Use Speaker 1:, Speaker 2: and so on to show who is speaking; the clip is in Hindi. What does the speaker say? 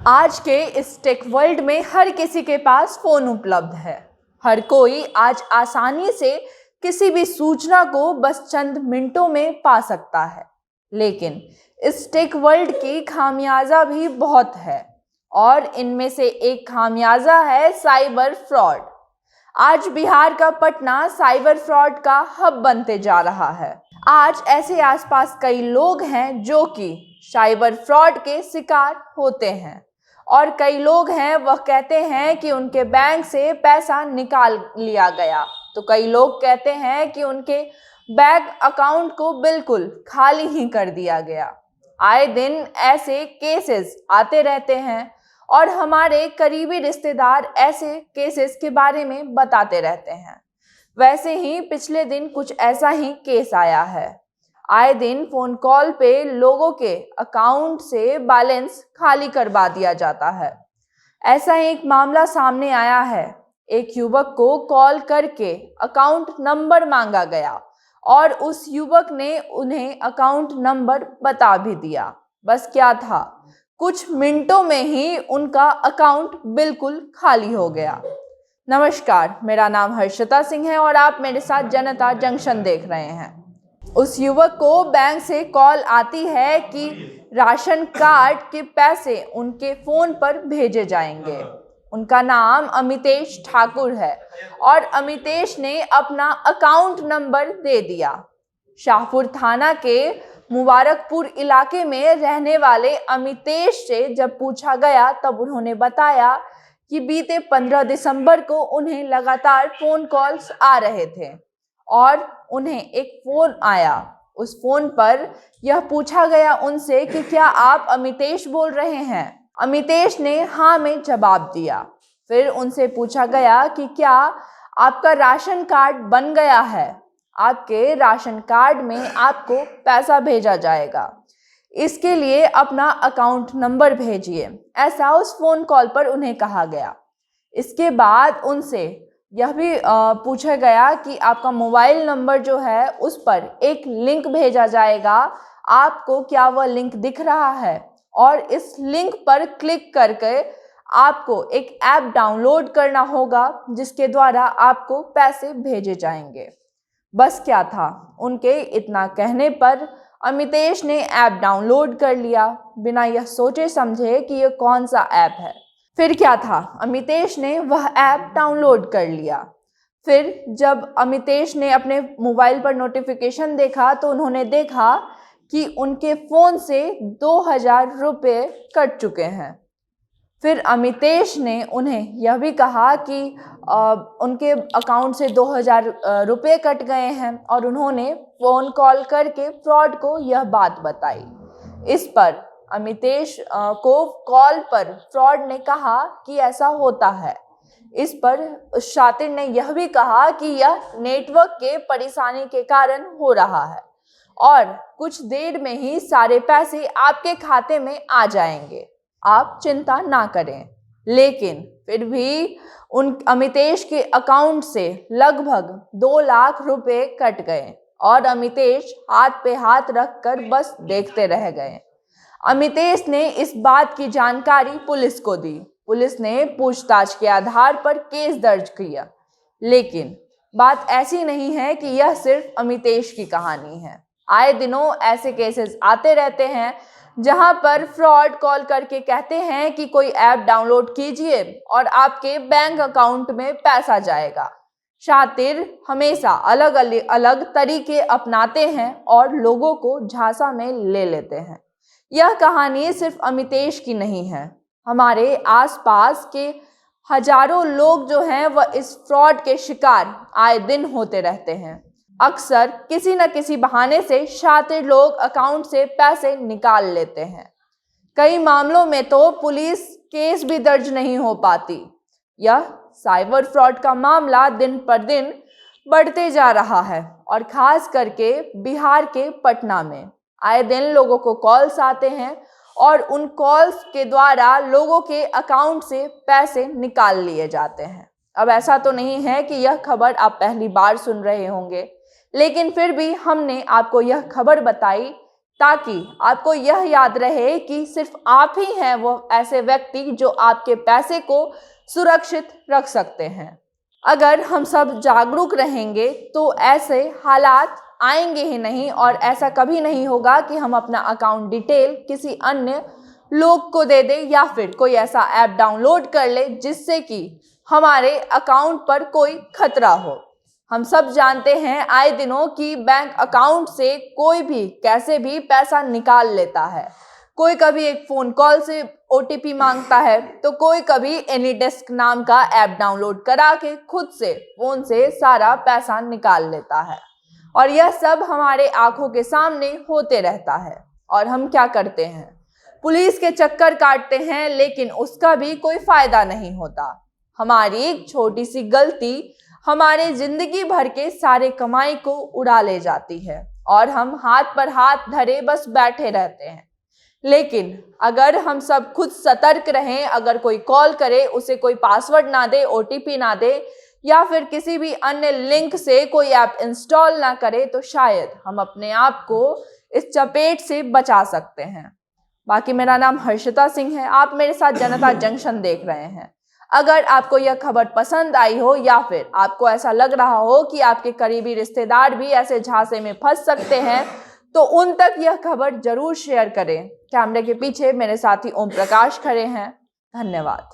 Speaker 1: आज के इस टेक वर्ल्ड में हर किसी के पास फोन उपलब्ध है। हर कोई आज आसानी से किसी भी सूचना को बस चंद मिनटों में पा सकता है। लेकिन इस टेक वर्ल्ड की खामियाजा भी बहुत है और इनमें से एक खामियाजा है साइबर फ्रॉड। आज बिहार का पटना साइबर फ्रॉड का हब बनते जा रहा है। आज ऐसे आसपास कई लोग हैं जो कि साइबर फ्रॉड के शिकार होते हैं और कई लोग हैं वह कहते हैं कि उनके बैंक से पैसा निकाल लिया गया, तो कई लोग कहते हैं कि उनके बैंक अकाउंट को बिल्कुल खाली ही कर दिया गया। आए दिन ऐसे केसेस आते रहते हैं और हमारे करीबी रिश्तेदार ऐसे केसेस के बारे में बताते रहते हैं। वैसे ही पिछले दिन कुछ ऐसा ही केस आया है। आए दिन फोन कॉल पे लोगों के अकाउंट से बैलेंस खाली करवा दिया जाता है। ऐसा एक मामला सामने आया है। एक युवक को कॉल करके अकाउंट नंबर मांगा गया और उस युवक ने उन्हें अकाउंट नंबर बता भी दिया। बस क्या था, कुछ मिनटों में ही उनका अकाउंट बिल्कुल खाली हो गया। नमस्कार, मेरा नाम हर्षिता सिंह है और आप मेरे साथ जनता जंक्शन देख रहे हैं। उस युवक को बैंक से कॉल आती है कि राशन कार्ड के पैसे उनके फ़ोन पर भेजे जाएंगे। उनका नाम अमितेश ठाकुर है और अमितेश ने अपना अकाउंट नंबर दे दिया। शाहपुर थाना के मुबारकपुर इलाके में रहने वाले अमितेश से जब पूछा गया तब उन्होंने बताया कि बीते 15 दिसंबर को उन्हें लगातार फ़ोन कॉल्स आ रहे थे और उन्हें एक फ़ोन आया। उस फ़ोन पर यह पूछा गया उनसे कि क्या आप अमितेश बोल रहे हैं। अमितेश ने हाँ में जवाब दिया। फिर उनसे पूछा गया कि क्या आपका राशन कार्ड बन गया है, आपके राशन कार्ड में आपको पैसा भेजा जाएगा, इसके लिए अपना अकाउंट नंबर भेजिए, ऐसा उस फ़ोन कॉल पर उन्हें कहा गया। इसके बाद उनसे यह भी पूछा गया कि आपका मोबाइल नंबर जो है उस पर एक लिंक भेजा जाएगा, आपको क्या वह लिंक दिख रहा है, और इस लिंक पर क्लिक करके आपको एक ऐप डाउनलोड करना होगा जिसके द्वारा आपको पैसे भेजे जाएंगे। बस क्या था, उनके इतना कहने पर अमितेश ने ऐप डाउनलोड कर लिया बिना यह सोचे समझे कि यह कौन सा ऐप है। फिर क्या था, अमितेश ने वह ऐप डाउनलोड कर लिया। फिर जब अमितेश ने अपने मोबाइल पर नोटिफिकेशन देखा तो उन्होंने देखा कि उनके फ़ोन से 2000 रुपये कट चुके हैं। फिर अमितेश ने उन्हें यह भी कहा कि उनके अकाउंट से 2000 रुपये कट गए हैं और उन्होंने फ़ोन कॉल करके फ्रॉड को यह बात बताई। इस पर अमितेश को कॉल पर फ्रॉड ने कहा कि ऐसा होता है। इस पर शातिर ने यह भी कहा कि यह नेटवर्क के परेशानी के कारण हो रहा है और कुछ देर में ही सारे पैसे आपके खाते में आ जाएंगे, आप चिंता ना करें। लेकिन फिर भी उन अमितेश के अकाउंट से लगभग 2 लाख रुपए कट गए और अमितेश हाथ पे हाथ रख कर बस देखते रह गए। अमितेश ने इस बात की जानकारी पुलिस को दी। पुलिस ने पूछताछ के आधार पर केस दर्ज किया। लेकिन बात ऐसी नहीं है कि यह सिर्फ अमितेश की कहानी है। आए दिनों ऐसे केसेस आते रहते हैं जहां पर फ्रॉड कॉल करके कहते हैं कि कोई ऐप डाउनलोड कीजिए और आपके बैंक अकाउंट में पैसा जाएगा। शातिर हमेशा अलग अलग तरीके अपनाते हैं और लोगों को झांसा में ले लेते हैं। यह कहानी सिर्फ अमितेश की नहीं है, हमारे आसपास के हजारों लोग जो हैं वह इस फ्रॉड के शिकार आए दिन होते रहते हैं। अक्सर किसी न किसी बहाने से शातिर लोग अकाउंट से पैसे निकाल लेते हैं। कई मामलों में तो पुलिस केस भी दर्ज नहीं हो पाती। यह साइबर फ्रॉड का मामला दिन पर दिन बढ़ते जा रहा है और खास करके बिहार के पटना में आए दिन लोगों को कॉल्स आते हैं और उन कॉल्स के द्वारा लोगों के अकाउंट से पैसे निकाल लिए जाते हैं। अब ऐसा तो नहीं है कि यह खबर आप पहली बार सुन रहे होंगे, लेकिन फिर भी हमने आपको यह खबर बताई ताकि आपको यह याद रहे कि सिर्फ आप ही हैं वो ऐसे व्यक्ति जो आपके पैसे को सुरक्षित रख सकते हैं। अगर हम सब जागरूक रहेंगे तो ऐसे हालात आएंगे ही नहीं और ऐसा कभी नहीं होगा कि हम अपना अकाउंट डिटेल किसी अन्य लोग को दे दें या फिर कोई ऐसा ऐप डाउनलोड कर ले जिससे कि हमारे अकाउंट पर कोई खतरा हो। हम सब जानते हैं आए दिनों कि बैंक अकाउंट से कोई भी कैसे भी पैसा निकाल लेता है। कोई कभी एक फ़ोन कॉल से OTP मांगता है तो कोई कभी एनीडेस्क नाम का ऐप डाउनलोड करा के खुद से फ़ोन से सारा पैसा निकाल लेता है। और यह सब हमारे आंखों के सामने होते रहता है और हम क्या करते हैं, पुलिस के चक्कर काटते हैं, लेकिन उसका भी कोई फायदा नहीं होता। हमारी एक छोटी सी गलती हमारे जिंदगी भर के सारे कमाई को उड़ा ले जाती है और हम हाथ पर हाथ धरे बस बैठे रहते हैं। लेकिन अगर हम सब खुद सतर्क रहें, अगर कोई कॉल करे उसे कोई पासवर्ड ना दे, OTP ना दे या फिर किसी भी अन्य लिंक से कोई ऐप इंस्टॉल ना करे तो शायद हम अपने आप को इस चपेट से बचा सकते हैं। बाकी मेरा नाम हर्षिता सिंह है, आप मेरे साथ जनता जंक्शन देख रहे हैं। अगर आपको यह खबर पसंद आई हो या फिर आपको ऐसा लग रहा हो कि आपके करीबी रिश्तेदार भी ऐसे झांसे में फंस सकते हैं तो उन तक यह खबर जरूर शेयर करें। कैमरे के पीछे मेरे साथी ओम प्रकाश खड़े हैं। धन्यवाद।